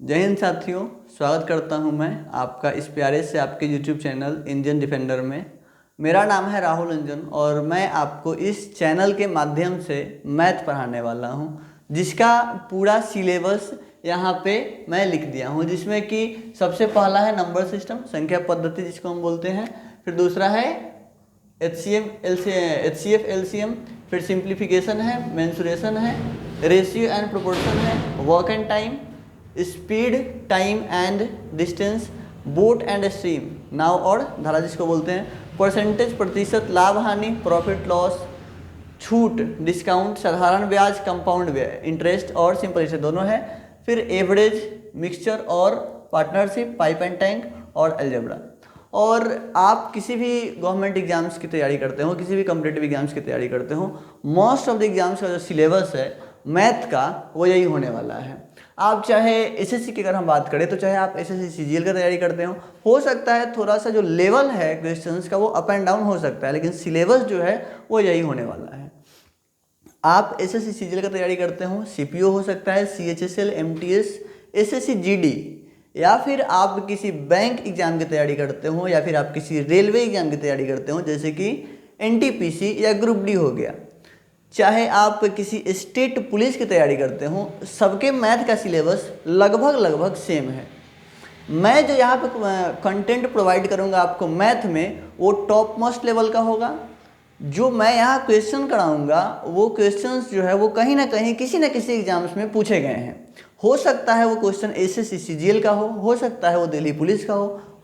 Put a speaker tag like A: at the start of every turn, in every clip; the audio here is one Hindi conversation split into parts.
A: जय हिंद साथियों, स्वागत करता हूं मैं आपका इस प्यारे से आपके YouTube चैनल इंडियन डिफेंडर में। मेरा नाम है राहुल रंजन और मैं आपको इस चैनल के माध्यम से मैथ पढ़ाने वाला हूं, जिसका पूरा सिलेबस यहाँ पे मैं लिख दिया हूं, जिसमें कि सबसे पहला है नंबर सिस्टम, संख्या पद्धति जिसको हम बोलते हैं। फिर दूसरा है HCF LCM, फिर सिंप्लीफिकेशन है, मेंसुरेशन है, रेशियो एंड प्रोपोर्शन है, work and time, speed, time and distance, boat and stream, नाव और धारा जिसको बोलते हैं, परसेंटेज प्रतिशत, लाभ हानि, प्रॉफिट लॉस, छूट, डिस्काउंट, साधारण ब्याज, कंपाउंड ब्याज, इंटरेस्ट और सिंपल इंटरेस्ट दोनों है। फिर एवरेज, मिक्सचर और पार्टनरशिप, पाइप एंड टैंक और अलजेब्रा। और आप किसी भी गवर्नमेंट एग्जाम्स की तैयारी करते हो, किसी भी कॉम्पिटिटिव एग्जाम्स की तैयारी करते हो, मोस्ट ऑफ द एग्जाम्स का जो सिलेबस है मैथ का वो यही होने वाला है। आप चाहे एसएससी की अगर हम बात करें तो चाहे आप एसएससी सीजीएल की तैयारी करते हो सकता है थोड़ा सा जो लेवल है क्वेश्चंस का वो अप एंड डाउन हो सकता है, लेकिन सिलेबस जो है वो यही होने वाला है। आप एसएससी सीजीएल की तैयारी करते हो, सीपीओ हो सकता है, सीएचएसएल, एमटीएस, एसएससी जीडी, या फिर आप किसी बैंक एग्जाम की तैयारी करते हो, या फिर आप किसी रेलवे एग्जाम की तैयारी करते हो जैसे कि एनटीपीसी या ग्रुप डी हो गया, चाहे आप किसी स्टेट पुलिस की तैयारी करते हो, सबके मैथ का सिलेबस लगभग सेम है। मैं जो यहाँ पे कंटेंट प्रोवाइड करूँगा आपको मैथ में वो टॉप मोस्ट लेवल का होगा। जो मैं यहाँ क्वेश्चन कराऊंगा वो क्वेश्चंस जो है वो कहीं ना कहीं किसी न किसी एग्जाम्स में पूछे गए हैं। हो सकता है वो क्वेश्चन एसएससी सीजीएल का हो सकता है वो दिल्ली पुलिस का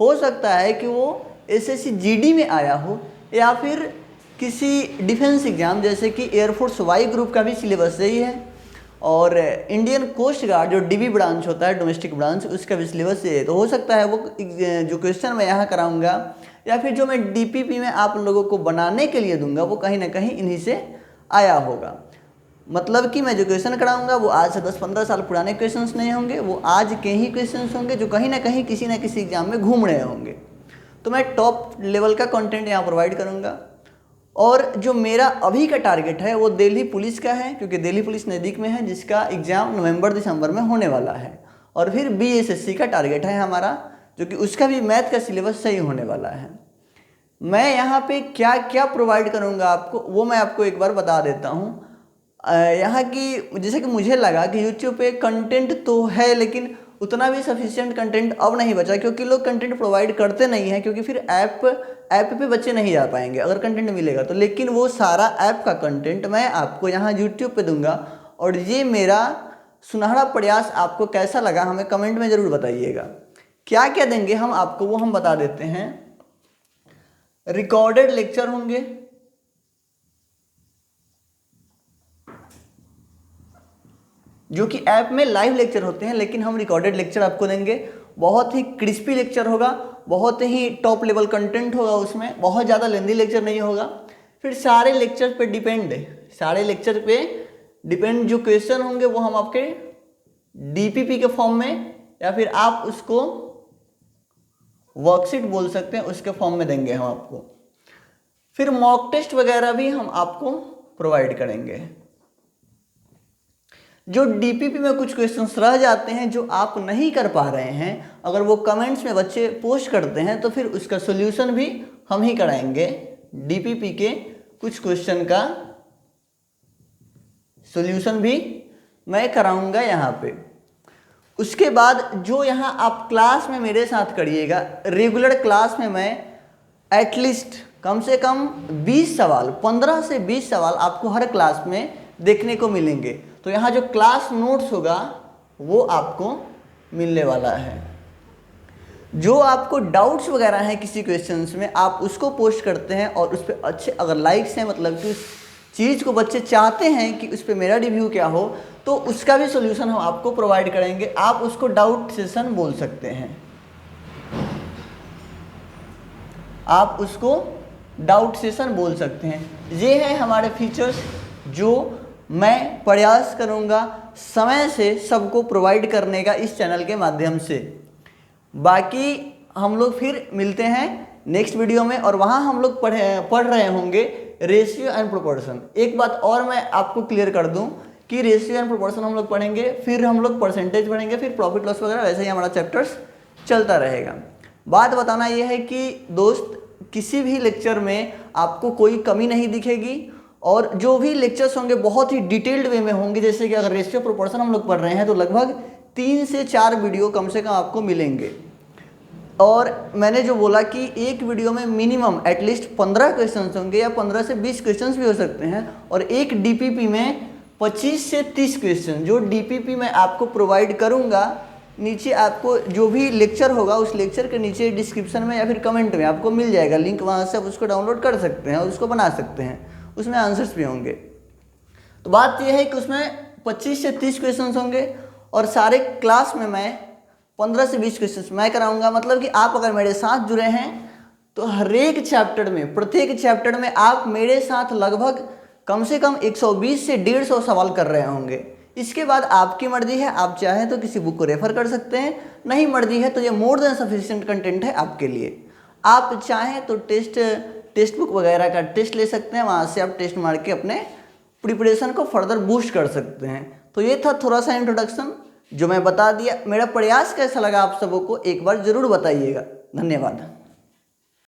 A: हो सकता है कि वो एसएससी जीडी में आया हो, या फिर किसी डिफेंस एग्जाम जैसे कि एयरफोर्स वाई ग्रुप का भी सिलेबस यही है, और इंडियन कोस्ट गार्ड जो डीबी ब्रांच होता है, डोमेस्टिक ब्रांच, उसका भी सिलेबस यही है। तो हो सकता है वो जो क्वेश्चन मैं यहाँ कराऊंगा या फिर जो मैं डीपीपी में आप लोगों को बनाने के लिए दूंगा वो कहीं ना कहीं इन्हीं से आया होगा। मतलब कि मैं जो क्वेश्चन कराऊंगा वो आज से 10-15 साल पुराने क्वेश्चंस नहीं होंगे, वो आज के ही क्वेश्चंस होंगे जो कहीं ना कहीं किसी न किसी एग्जाम में घूम रहे होंगे। तो मैं टॉप लेवल का कंटेंट यहाँ प्रोवाइड करूँगा। और जो मेरा अभी का टारगेट है वो दिल्ली पुलिस का है, क्योंकि दिल्ली पुलिस नज़दीक में है, जिसका एग्ज़ाम नवंबर-दिसंबर में होने वाला है। और फिर बीएसएससी का टारगेट है हमारा, जो कि उसका भी मैथ का सिलेबस सही होने वाला है। मैं यहाँ पे क्या क्या प्रोवाइड करूँगा आपको वो मैं आपको एक बार बता देता हूँ। यहाँ की जैसे कि मुझे लगा कि यूट्यूब पे कंटेंट तो है, लेकिन उतना भी सफिशिएंट कंटेंट अब नहीं बचा, क्योंकि लोग कंटेंट प्रोवाइड करते नहीं हैं, क्योंकि फिर ऐप पे बच्चे नहीं जा पाएंगे अगर कंटेंट मिलेगा तो। लेकिन वो सारा ऐप का कंटेंट मैं आपको यहाँ यूट्यूब पे दूंगा। और ये मेरा सुनहरा प्रयास आपको कैसा लगा हमें कमेंट में ज़रूर बताइएगा। क्या क्या देंगे हम आपको वो हम बता देते हैं। रिकॉर्डेड लेक्चर होंगे, जो कि ऐप में लाइव लेक्चर होते हैं, लेकिन हम रिकॉर्डेड लेक्चर आपको देंगे। बहुत ही क्रिस्पी लेक्चर होगा, बहुत ही टॉप लेवल कंटेंट होगा उसमें, बहुत ज़्यादा लेंदी लेक्चर नहीं होगा। फिर सारे लेक्चर पे डिपेंड जो क्वेश्चन होंगे वो हम आपके डीपीपी के फॉर्म में, या फिर आप उसको वर्कशीट बोल सकते हैं, उसके फॉर्म में देंगे हम आपको। फिर मॉक टेस्ट वगैरह भी हम आपको प्रोवाइड करेंगे। जो डीपीपी में कुछ क्वेश्चंस रह जाते हैं जो आप नहीं कर पा रहे हैं, अगर वो कमेंट्स में बच्चे पोस्ट करते हैं तो फिर उसका सोल्यूशन भी हम ही कराएंगे। डीपीपी के कुछ क्वेश्चन का सोल्यूशन भी मैं कराऊंगा यहाँ पे। उसके बाद जो यहाँ आप क्लास में मेरे साथ करिएगा, रेगुलर क्लास में मैं एटलीस्ट कम से कम 20 सवाल, 15 से 20 सवाल आपको हर क्लास में देखने को मिलेंगे। तो यहाँ जो क्लास नोट्स होगा वो आपको मिलने वाला है। जो आपको डाउट्स वगैरह हैं किसी क्वेश्चंस में, आप उसको पोस्ट करते हैं और उस पर अच्छे अगर लाइक्स हैं, मतलब कि उस चीज़ को बच्चे चाहते हैं कि उस पर मेरा रिव्यू क्या हो, तो उसका भी सोल्यूशन हम आपको प्रोवाइड करेंगे। आप उसको डाउट सेशन बोल सकते हैं, आप उसको डाउट सेशन बोल सकते हैं। ये है हमारे फीचर्स जो मैं प्रयास करूंगा समय से सबको प्रोवाइड करने का इस चैनल के माध्यम से। बाकी हम लोग फिर मिलते हैं नेक्स्ट वीडियो में, और वहाँ हम लोग पढ़ रहे होंगे रेशियो एंड प्रोपोर्शन। एक बात और मैं आपको क्लियर कर दूं कि रेशियो एंड प्रोपोर्शन हम लोग पढ़ेंगे, फिर हम लोग परसेंटेज पढ़ेंगे, फिर प्रॉफिट लॉस वगैरह, वैसे ही हमारा चैप्टर्स चलता रहेगा। बात बताना ये है कि दोस्त किसी भी लेक्चर में आपको कोई कमी नहीं दिखेगी और जो भी लेक्चर्स होंगे बहुत ही डिटेल्ड वे में होंगे। जैसे कि अगर रेशियो प्रोपोर्शन हम लोग पढ़ रहे हैं तो लगभग 3 से 4 वीडियो कम से कम आपको मिलेंगे। और मैंने जो बोला कि एक वीडियो में मिनिमम एटलीस्ट 15 क्वेश्चंस होंगे या 15 से 20 क्वेश्चंस भी हो सकते हैं, और एक डीपीपी में 25 से 30 क्वेश्चन जो डीपीपी मैं आपको प्रोवाइड करूंगा। नीचे आपको जो भी लेक्चर होगा उस लेक्चर के नीचे डिस्क्रिप्शन में या फिर कमेंट में आपको मिल जाएगा लिंक, वहाँ से आप उसको डाउनलोड कर सकते हैं और उसको बना सकते हैं, उसमें आंसर्स भी होंगे। तो बात यह है कि उसमें 25 से 30 क्वेश्चंस होंगे और सारे क्लास में मैं 15 से 20 क्वेश्चंस मैं कराऊंगा। मतलब कि आप अगर मेरे साथ जुड़े हैं तो हर एक चैप्टर में, प्रत्येक चैप्टर में आप मेरे साथ लगभग कम से कम 120 से 150 सवाल कर रहे होंगे। इसके बाद आपकी मर्जी है, आप चाहें तो किसी बुक को रेफर कर सकते हैं, नहीं मर्जी है तो ये मोर देन सफिशिएंट कंटेंट है आपके लिए। आप चाहें तो टेस्ट बुक वगैरह का टेस्ट ले सकते हैं, वहाँ से आप टेस्ट मार के अपने प्रिपरेशन को फर्दर बूस्ट कर सकते हैं। तो ये था थोड़ा सा इंट्रोडक्शन जो मैं बता दिया। मेरा प्रयास कैसा लगा आप सबों को एक बार ज़रूर बताइएगा। धन्यवाद।